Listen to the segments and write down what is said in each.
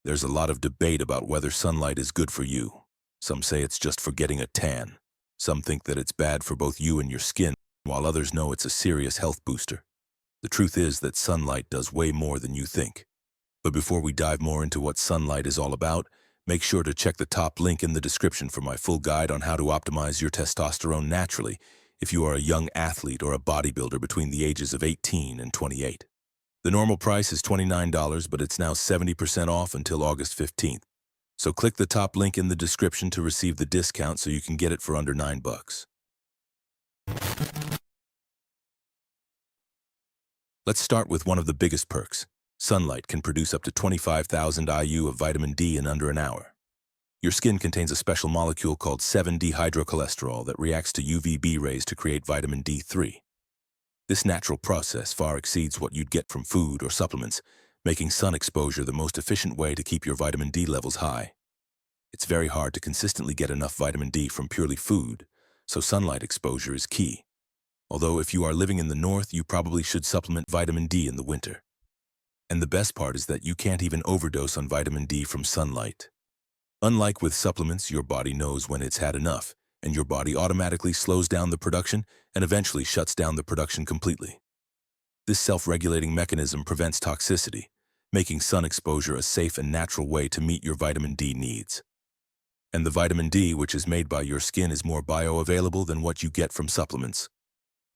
There's a lot of debate about whether sunlight is good for you. Some say it's just for getting a tan. Some think that it's bad for both you and your skin, while others know it's a serious health booster. The truth is that sunlight does way more than you think. But before we dive more into what sunlight is all about, make sure to check the top link in the description for my full guide on how to optimize your testosterone naturally if you are a young athlete or a bodybuilder between the ages of 18 and 28. The normal price is $29, but it's now 70% off until August 15th. So click the top link in the description to receive the discount so you can get it for under $9. Let's start with one of the biggest perks. Sunlight can produce up to 25,000 IU of vitamin D in under an hour. Your skin contains a special molecule called 7-dehydrocholesterol that reacts to UVB rays to create vitamin D3. This natural process far exceeds what you'd get from food or supplements, making sun exposure the most efficient way to keep your vitamin D levels high. It's very hard to consistently get enough vitamin D from purely food, so sunlight exposure is key. Although if you are living in the north, you probably should supplement vitamin D in the winter. And the best part is that you can't even overdose on vitamin D from sunlight. Unlike with supplements, your body knows when it's had enough, and your body automatically slows down the production and eventually shuts down the production completely. This self-regulating mechanism prevents toxicity, making sun exposure a safe and natural way to meet your vitamin D needs. And the vitamin D, which is made by your skin, is more bioavailable than what you get from supplements.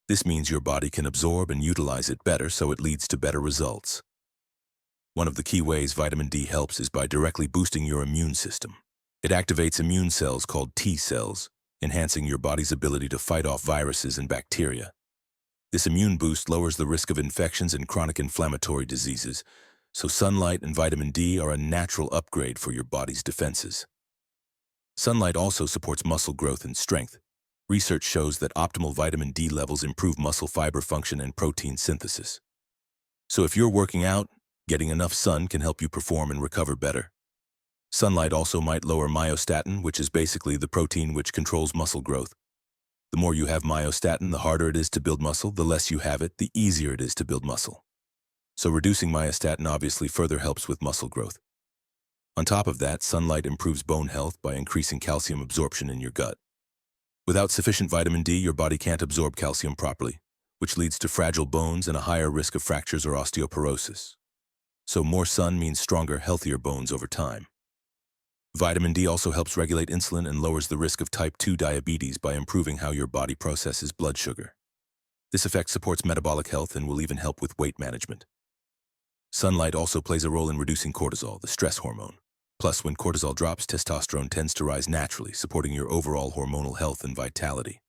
This means your body can absorb and utilize it better, so it leads to better results. One of the key ways vitamin D helps is by directly boosting your immune system. It activates immune cells called T cells, enhancing your body's ability to fight off viruses and bacteria. This immune boost lowers the risk of infections and chronic inflammatory diseases, so sunlight and vitamin D are a natural upgrade for your body's defenses. Sunlight also supports muscle growth and strength. Research shows that optimal vitamin D levels improve muscle fiber function and protein synthesis. So if you're working out, getting enough sun can help you perform and recover better. Sunlight also might lower myostatin, which is basically the protein which controls muscle growth. The more you have myostatin, the harder it is to build muscle. The less you have it, the easier it is to build muscle. So reducing myostatin obviously further helps with muscle growth. On top of that, sunlight improves bone health by increasing calcium absorption in your gut. Without sufficient vitamin D, your body can't absorb calcium properly, which leads to fragile bones and a higher risk of fractures or osteoporosis. So more sun means stronger, healthier bones over time. Vitamin D also helps regulate insulin and lowers the risk of type 2 diabetes by improving how your body processes blood sugar. This effect supports metabolic health and will even help with weight management. Sunlight also plays a role in reducing cortisol, the stress hormone. Plus, when cortisol drops, testosterone tends to rise naturally, supporting your overall hormonal health and vitality.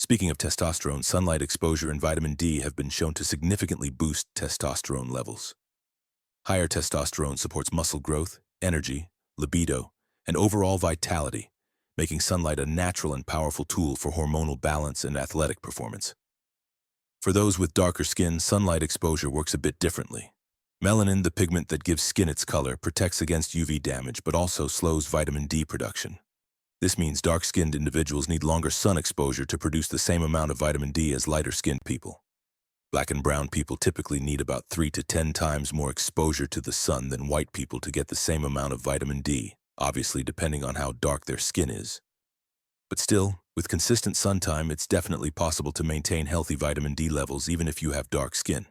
Speaking of testosterone, sunlight exposure and vitamin D have been shown to significantly boost testosterone levels. Higher testosterone supports muscle growth, energy, libido, and overall vitality, making sunlight a natural and powerful tool for hormonal balance and athletic performance. For those with darker skin, sunlight exposure works a bit differently. Melanin, the pigment that gives skin its color, protects against UV damage but also slows vitamin D production. This means dark-skinned individuals need longer sun exposure to produce the same amount of vitamin D as lighter-skinned people. Black and brown people typically need about 3 to 10 times more exposure to the sun than white people to get the same amount of vitamin D, obviously depending on how dark their skin is. But still, with consistent sun time, it's definitely possible to maintain healthy vitamin D levels even if you have dark skin.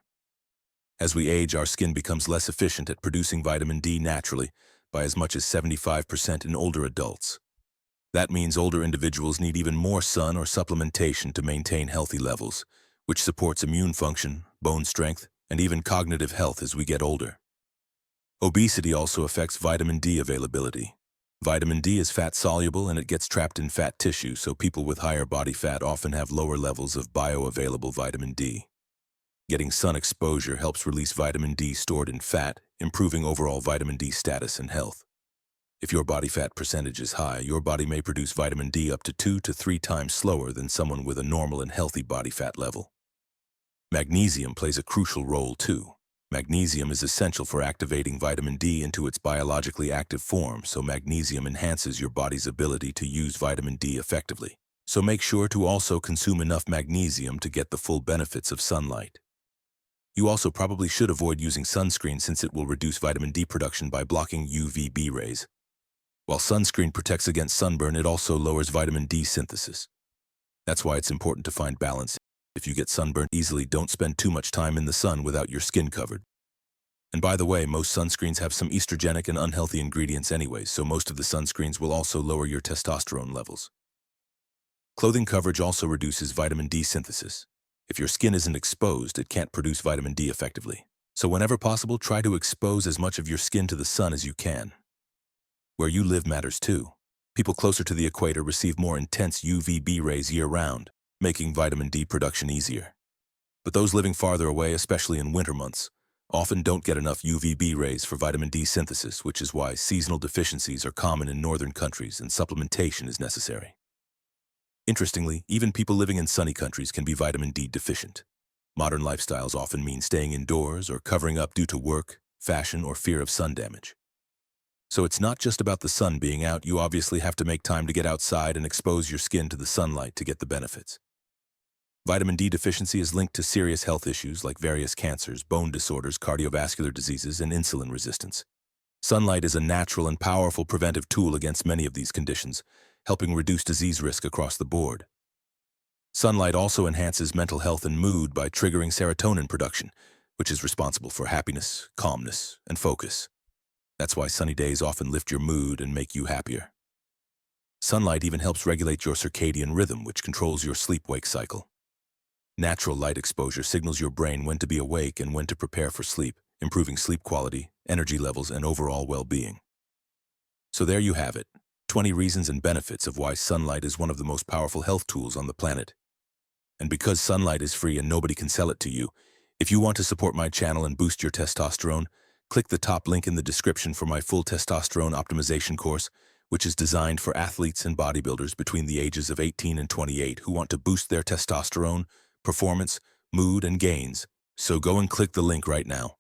As we age, our skin becomes less efficient at producing vitamin D naturally, by as much as 75% in older adults. That means older individuals need even more sun or supplementation to maintain healthy levels, which supports immune function, bone strength, and even cognitive health as we get older. Obesity also affects vitamin D availability. Vitamin D is fat-soluble and it gets trapped in fat tissue, so people with higher body fat often have lower levels of bioavailable vitamin D. Getting sun exposure helps release vitamin D stored in fat, improving overall vitamin D status and health. If your body fat percentage is high, your body may produce vitamin D up to 2 to 3 times slower than someone with a normal and healthy body fat level. Magnesium plays a crucial role too. Magnesium is essential for activating vitamin D into its biologically active form, so magnesium enhances your body's ability to use vitamin D effectively. So make sure to also consume enough magnesium to get the full benefits of sunlight. You also probably should avoid using sunscreen since it will reduce vitamin D production by blocking UVB rays. While sunscreen protects against sunburn, it also lowers vitamin D synthesis. That's why it's important to find balance. If you get sunburned easily, don't spend too much time in the sun without your skin covered. And by the way, most sunscreens have some estrogenic and unhealthy ingredients anyways, so most of the sunscreens will also lower your testosterone levels. Clothing coverage also reduces vitamin D synthesis. If your skin isn't exposed, it can't produce vitamin D effectively. So whenever possible, try to expose as much of your skin to the sun as you can. Where you live matters too. People closer to the equator receive more intense UVB rays year-round, making vitamin D production easier. But those living farther away, especially in winter months, often don't get enough UVB rays for vitamin D synthesis, which is why seasonal deficiencies are common in northern countries and supplementation is necessary. Interestingly, even people living in sunny countries can be vitamin D deficient. Modern lifestyles often mean staying indoors or covering up due to work, fashion, or fear of sun damage. So it's not just about the sun being out, you obviously have to make time to get outside and expose your skin to the sunlight to get the benefits. Vitamin D deficiency is linked to serious health issues like various cancers, bone disorders, cardiovascular diseases, and insulin resistance. Sunlight is a natural and powerful preventive tool against many of these conditions, helping reduce disease risk across the board. Sunlight also enhances mental health and mood by triggering serotonin production, which is responsible for happiness, calmness, and focus. That's why sunny days often lift your mood and make you happier. Sunlight even helps regulate your circadian rhythm, which controls your sleep-wake cycle. Natural light exposure signals your brain when to be awake and when to prepare for sleep, improving sleep quality, energy levels, and overall well-being. So there you have it, 20 reasons and benefits of why sunlight is one of the most powerful health tools on the planet. And because sunlight is free and nobody can sell it to you, if you want to support my channel and boost your testosterone, click the top link in the description for my full testosterone optimization course, which is designed for athletes and bodybuilders between the ages of 18 and 28 who want to boost their testosterone, performance, mood, and gains. So go and click the link right now.